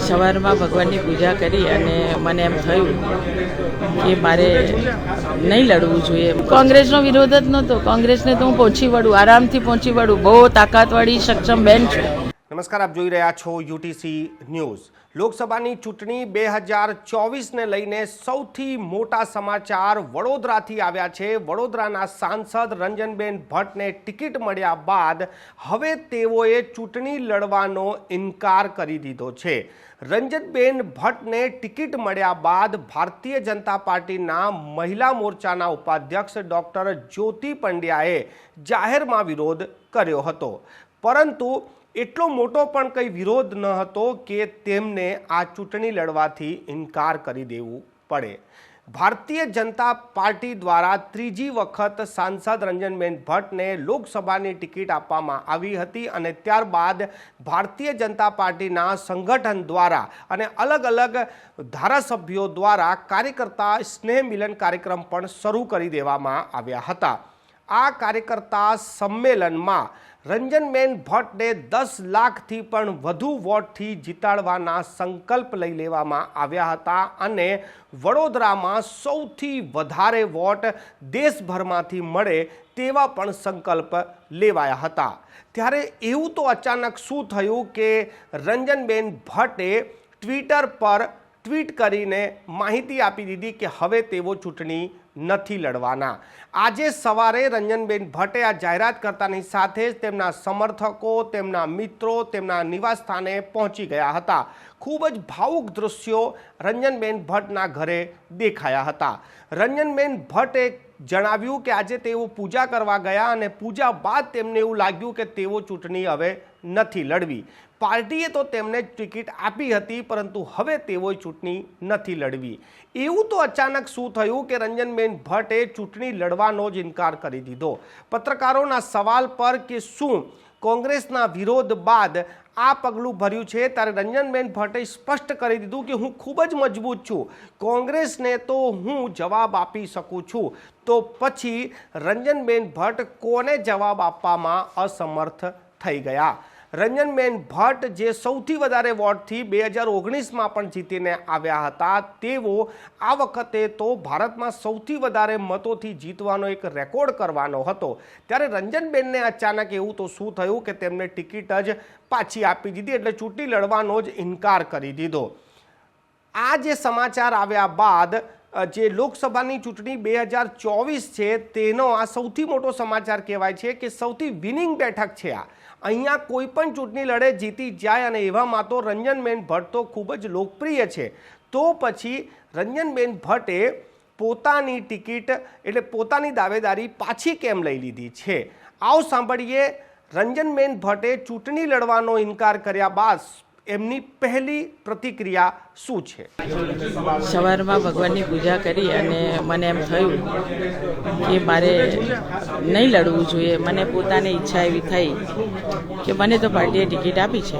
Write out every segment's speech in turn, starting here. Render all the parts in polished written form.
સવારમાં ભગવાનની પૂજા કરી અને મને એમ થયું કે મારે નહીં લડવું જોઈએ. કોંગ્રેસનો વિરોધ જ નહોતો. કોંગ્રેસને તો હું પહોંચી વળું, આરામથી પહોંચી વળું. બહુ તાકાતવાળી સક્ષમ બેન છું. નમસ્કાર, આપ જોઈ રહ્યા છો યુટીસી ન્યૂઝ. લોકસભાની ચૂંટણી 2024ને લઈને સૌથી મોટા સમાચાર વડોદરાથી આવ્યા છે. વડોદરાના સાંસદ રંજનબેન ભટ્ટને ટિકિટ મળ્યા બાદ હવે તેઓએ ચૂંટણી લડવાનો ઇનકાર કરી દીધો છે. રંજનબેન ભટ્ટને ટિકિટ મળ્યા બાદ ભારતીય જનતા પાર્ટીના મહિલા મોરચાના ઉપાધ્યક્ષ ડૉક્ટર જ્યોતિ પંડ્યાએ જાહેરમાં વિરોધ કર્યો હતો, પરંતુ એટલો મોટો પણ કંઈ વિરોધ ન હતો કે તેમને આ ચૂંટણી લડવાથી ઇનકાર કરી દેવું પડે. ભારતીય જનતા પાર્ટી દ્વારા ત્રીજી વખત સાંસદ રંજનબેન ભટ્ટને લોકસભાની ટિકિટ આપવામાં આવી હતી અને ત્યારબાદ ભારતીય જનતા પાર્ટીના સંગઠન દ્વારા અને અલગ અલગ ધારાસભ્યો દ્વારા કાર્યકર્તા સ્નેહ મિલન કાર્યક્રમ પણ શરૂ કરી દેવામાં આવ્યા હતા. આ કાર્યકર્તા સંમેલનમાં રંજનબેન ભટ્ટને 10 લાખથી પણ વધુ વોટથી જીતાડવાના સંકલ્પ લઈ લેવામાં આવ્યા હતા અને વડોદરામાં સૌથી વધારે વોટ દેશભરમાંથી મળે તેવા પણ સંકલ્પ લેવાયા હતા. ત્યારે એવું તો અચાનક શું થયું કે રંજનબેન ભટ્ટે ટ્વિટર પર ટ્વીટ કરીને માહિતી આપી દીધી કે હવે તેઓ ચૂંટણી નથી લડવાના. આજે સવારે રંજનબેન ભટ્ટે આ જાહેરાત કરતાની સાથે જ તેમના સમર્થકો, તેમના મિત્રો તેમના નિવાસ સ્થાને પહોંચી ગયા હતા. ખૂબ જ ભાવુક દૃશ્યો રંજનબેન ભટ્ટના ઘરે દેખાયા હતા. રંજનબેન ભટ્ટે જણાવ્યું કે આજે તેઓ પૂજા કરવા ગયા અને પૂજા બાદ તેમને એવું લાગ્યું કે તેઓ ચૂંટણી હવે નથી લડવી. પાર્ટીએ તો તેમને ટિકિટ આપી હતી, પરંતુ હવે તેઓએ ચૂંટણી નથી લડવી. એવું તો અચાનક શું થયું કે રંજનબેન ભટ્ટે ચૂંટણી લડવાનો જ ઇનકાર કરી દીધો. પત્રકારોના સવાલ પર કે શું કોંગ્રેસના વિરોધ બાદ આ પગલું ભર્યું છે, ત્યારે રંજનબેન ભટ્ટે સ્પષ્ટ કરી દીધું કે હું ખૂબ જ મજબૂત છું, કોંગ્રેસને તો હું જવાબ આપી શકું છું. તો પછી રંજનબેન ભટ્ટ કોને જવાબ આપવામાં અસમર્થ થઈ ગયા? રંજનબેન ભટ્ટ જે સૌથી વધારે વોટથી 2019માં પણ જીતીને આવ્યા હતા, તેઓ આ વખતે તો ભારતમાં સૌથી વધારે મતોથી જીતવાનો એક રેકોર્ડ કરવાનો હતો. ત્યારે રંજનબેનને અચાનક એવું તો શું થયું કે તેમને ટિકિટ જ પાછી આપી દીધી, એટલે ચૂંટણી લડવાનો જ ઇનકાર કરી દીધો. આ જે સમાચાર આવ્યા બાદ જે લોકસભાની ચૂંટણી 2024 છે તેનો આ સૌથી મોટો સમાચાર કહેવાય છે કે સૌથી વિનિંગ બેઠક છે આ. અહીંયા કોઈ પણ ચૂંટણી લડે જીતી જાય અને એવામાં તો રંજનબેન ભટ્ટ તો ખૂબ જ લોકપ્રિય છે. તો પછી રંજનબેન ભટ્ટે પોતાની ટિકિટ એટલે પોતાની દાવેદારી પાછી કેમ લઈ લીધી છે? આવો સાંભળીએ રંજનબેન ભટ્ટે ચૂંટણી લડવાનો ઇનકાર કર્યા બાદ એમની પહેલી પ્રતિક્રિયા શું છે. સવારમાં ભગવાનની પૂજા કરી અને મને એમ થયું કે મારે નહીં લડવું જોઈએ. મને પોતાની ઈચ્છા એવી થઈ કે મને તો પાર્ટીએ ટિકિટ આપી છે,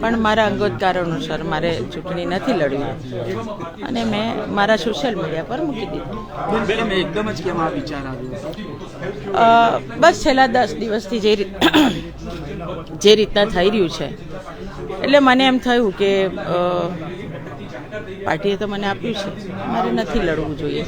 પણ મારા અંગત કારણોસર મારે ચૂંટણી નથી લડવી અને મેં મારા સોશિયલ મીડિયા પર મૂકી દીધું. એકદમ જ કેમ આ વિચાર આવ્યો? બસ છેલ્લા 10 દિવસથી જે રીતના થઈ રહ્યું છે, એટલે મને એમ થયું કે પાર્ટીએ તો મને આપ્યું છે, મારે નથી લડવું જોઈએ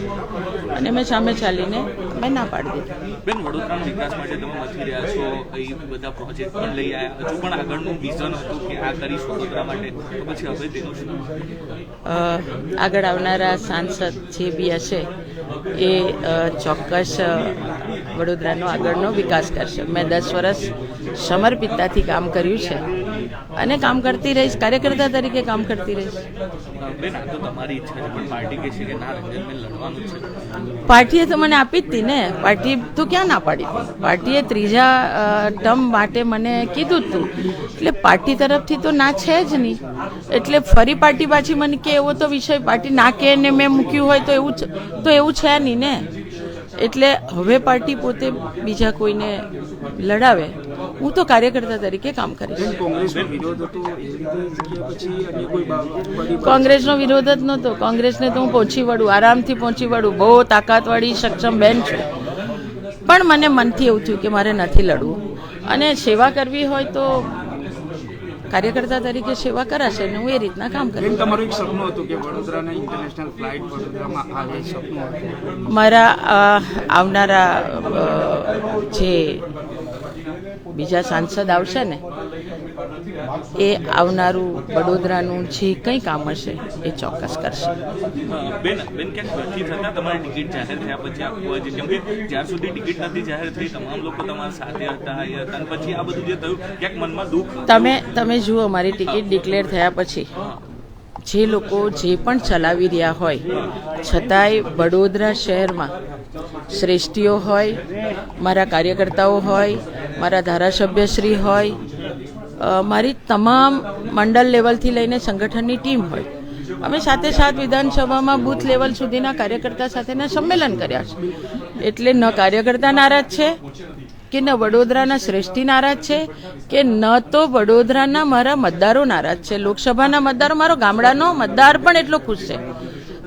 અને મેં સામે ચાલીને મેં ના પાડી દીધું. બેન, વડોદરાના વિકાસ માટે તમે વધી રહ્યા છો, એ બધા પ્રોજેક્ટ પણ લઈ આવ્યા, હજુ પણ આગળનું વિઝન હતું કે આ કરીશું વડોદરા માટે, તો પછી હવે તેનું શું? આગળ આવનારા સાંસદ જે બી હશે એ ચોક્કસ વડોદરાનો આગળનો વિકાસ કરશે. મેં 10 વર્ષ સમર્પિતતાથી કામ કર્યું છે અને કામ કરતી રહીશ, કાર્યકર્તા તરીકે કામ કરતી રહીશ. બેન, આ તો તમારી ઈચ્છા છે, પણ પાર્ટી કહે છે કે ના, રંજનબેન લડવાનું છે. પાર્ટીએ તો મને આપી જ હતી ને. પાર્ટી તો ક્યાં ના પાડી હતી? પાર્ટીએ ત્રીજા ટર્મ માટે મને કીધું હતું, એટલે પાર્ટી તરફથી તો ના છે જ નહીં. એટલે ફરી પાર્ટી પાછી મને કે એવો તો વિષય પાર્ટી ના કે ને મેં મૂક્યું હોય તો એવું છે નહીં ને. એટલે હવે પાર્ટી પોતે બીજા કોઈને લડાવે, હું તો કાર્યકર્તા તરીકે કામ કરીશ. કોંગ્રેસનો વિરોધ જ નહોતો. કોંગ્રેસને તો હું પહોંચી વળું, આરામથી પહોંચી વળું. બહુ તાકાતવાળી સક્ષમ બેન છું, પણ મને મનથી એવું થયું કે મારે નથી લડવું અને સેવા કરવી હોય તો કાર્યકર્તા તરીકે સેવા કરાશે ને હું એ રીતના કામ બેન, કરીશ. તમારું એક સપનું હતું કે વડોદરાના ઇન્ટરનેશનલ ફ્લાઇટ વડોદરામાં આવે, સપનું હતું. મારા આવનારા જે બીજા સાંસદ આવશે ને એ આવનારું વડોદરાનું જે કંઈ કામ હશે એ ચોક્કસ કરશે. બેન ક્યાંક વ્યથિત હતા તમારી ટિકિટ જાહેર થયા પછી આખું જે કેમ કે જ્યાર સુધી ટિકિટ નથી જાહેર થઈ તમામ લોકો તમારા સાથે હતા એ હતા અને પછી આ બધું જે થયું ક્યાંક મનમાં દુઃખ તમે જુઓ મારી ટિકિટ ડિક્લેર થયા પછી જે લોકો જે પણ ચલાવી રહ્યા હોય છતાંય વડોદરા શહેરમાં શ્રેષ્ઠીઓ હોય, મારા કાર્યકર્તાઓ હોય, મારા ધારાસભ્યશ્રી હોય, મારી તમામ મંડળ લેવલથી લઈને સંગઠનની ટીમ હોય, અમે સાથે વિધાનસભામાં બૂથ લેવલ સુધીના કાર્યકર્તા સાથેના સંમેલન કર્યા છે. એટલે ન કાર્યકર્તા નારાજ છે કે ન વડોદરાના શ્રેષ્ઠી નારાજ છે કે ન તો વડોદરાના મારા મતદારો નારાજ છે. લોકસભાના મતદારો, મારો ગામડાનો મતદાર પણ એટલો ખુશ છે.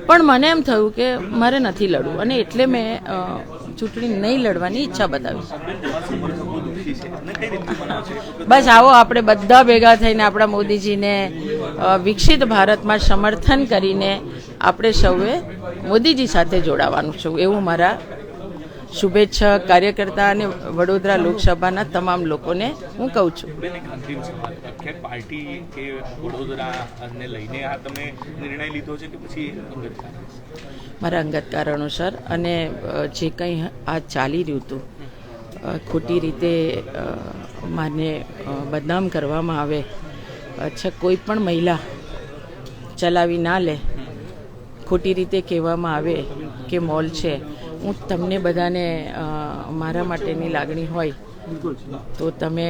પણ મને એમ થયું કે મારે નથી લડવું અને એટલે મેં ચૂંટણી નહીં લડવાની ઈચ્છા બતાવી. બસ આવો આપણે બધા ભેગા થઈને આપણા મોદીજીને વિકસિત ભારતમાં સમર્થન કરીને આપણે સૌએ મોદીજી સાથે જોડાવાનું છે એવું મારા શુભેચ્છા કાર્યકર્તા અને વડોદરા લોકસભાના તમામ લોકોને હું કહું છું. પાર્ટી કે વડોદરાને લઈને આ તમે નિર્ણય લીધો છે કે પછી મારા અંગત કારણોસર અને જે કંઈ આ ચાલી રહ્યું હતું ખોટી રીતે માને બદનામ કરવામાં આવે, અચ્છા કોઈ પણ મહિલા ચલાવી ના લે, ખોટી રીતે કહેવામાં આવે કે મોલ છે, હું તમને બધાને મારા માટેની લાગણી હોય તો તમે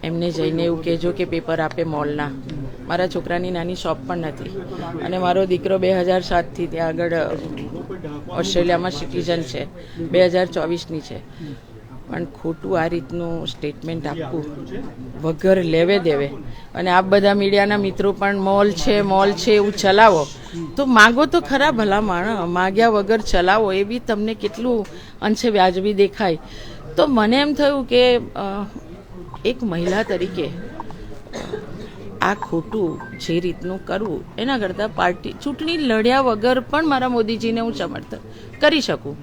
એમને જઈને એવું કહેજો કે પેપર આપે મોલના. મારા છોકરાની નાની શોપ પણ નથી અને મારો દીકરો 2007થી ત્યાં આગળ ઓસ્ટ્રેલિયામાં સિટીઝન છે, 2024ની છે. પણ ખોટું આ રીતનું સ્ટેટમેન્ટ આપવું વગર લેવે દેવે અને આપ બધા મીડિયાના મિત્રો પણ મોલ છે એવું ચલાવો તો માગો તો ખરા ભલા માણસ, માગ્યા વગર ચલાવો એ બી તમને કેટલું અંશે વ્યાજબી દેખાય. તો મને એમ થયું કે એક મહિલા તરીકે આ ખોટું જે રીતનું કરવું એના કરતાં ચૂંટણી લડ્યા વગર પણ મારા મોદીજીને હું સમર્થન કરી શકું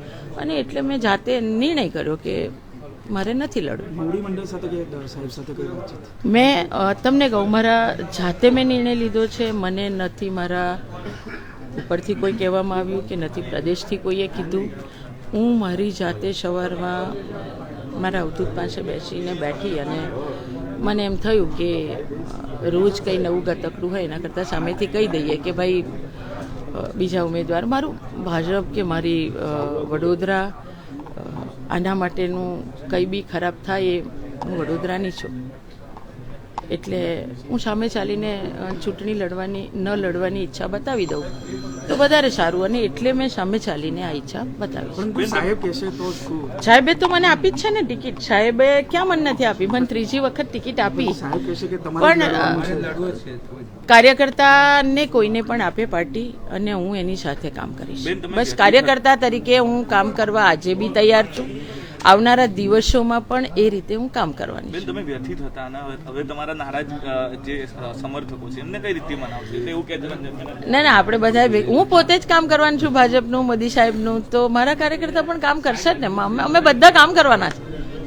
અને એટલે મેં જાતે નિર્ણય કર્યો કે મારે નથી લડવું. મોવડી મંડળ સાથે કે સાહેબ સાથે કઈ વાતચીત? મેં તમને કહું, મારા જાતે મેં નિર્ણય લીધો છે. મને નથી મારા ઉપરથી કોઈ કહેવામાં આવ્યું કે નથી પ્રદેશથી કોઈએ કીધું. હું મારી જાતે સવારમાં મારા અવધૂત પાસે બેઠી અને મને એમ થયું કે રોજ કંઈ નવું ગતકડું હોય એના કરતાં સામેથી કહી દઈએ કે ભાઈ બીજા ઉમેદવાર, મારું ભાજપ કે મારી વડોદરા આના માટેનું કંઈ બી ખરાબ થાય એ હું વડોદરાની છું એટલે હું સામે ચાલીને ચૂંટણી ન લડવાની ઈચ્છા બતાવી દઉં તો વધારે સારું અને એટલે મેં સામે ચાલીને આ ઈચ્છા બતાવી. સાહેબ કહેશે તો સાહેબે તો મને આપી જ છે ને ટિકિટ. સાહેબે ક્યાં મને નથી આપી? મને ત્રીજી વખત ટિકિટ આપી. સાહેબ કહેશે કે પણ કાર્યકર્તાને કોઈને પણ આપે પાર્ટી અને હું એની સાથે કામ કરીશ. બસ કાર્યકર્તા તરીકે હું કામ કરવા આજે બી તૈયાર છું. આવનારા દિવસોમાં પણ એ રીતે હું કામ કરવાની છું. તમે વ્યથિત હતા અને હવે તમારા નારાજ જે સમર્થકો છે એમને કઈ રીતે મનાવશો એવું કે ના આપણે બધા હું પોતે જ કામ કરવાનું છું ભાજપનું, મોદી સાહેબનું, તો મારા કાર્યકર્તા પણ કામ કરશે જ ને. અમે બધા કામ કરવાના છે,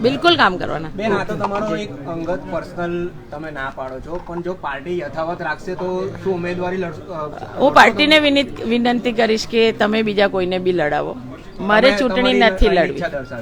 બિલકુલ કામ કરવાના. બેન, આ તો તમારો એક અંગત પર્સનલ તમે ના પાડો છો, પણ જો પાર્ટી યથાવત રાખશે તો શું ઉમેદવારી હું પાર્ટીને વિનંતી કરીશ કે તમે બીજા કોઈને બી લડાવો, મારે ચૂંટણી નથી લડવી.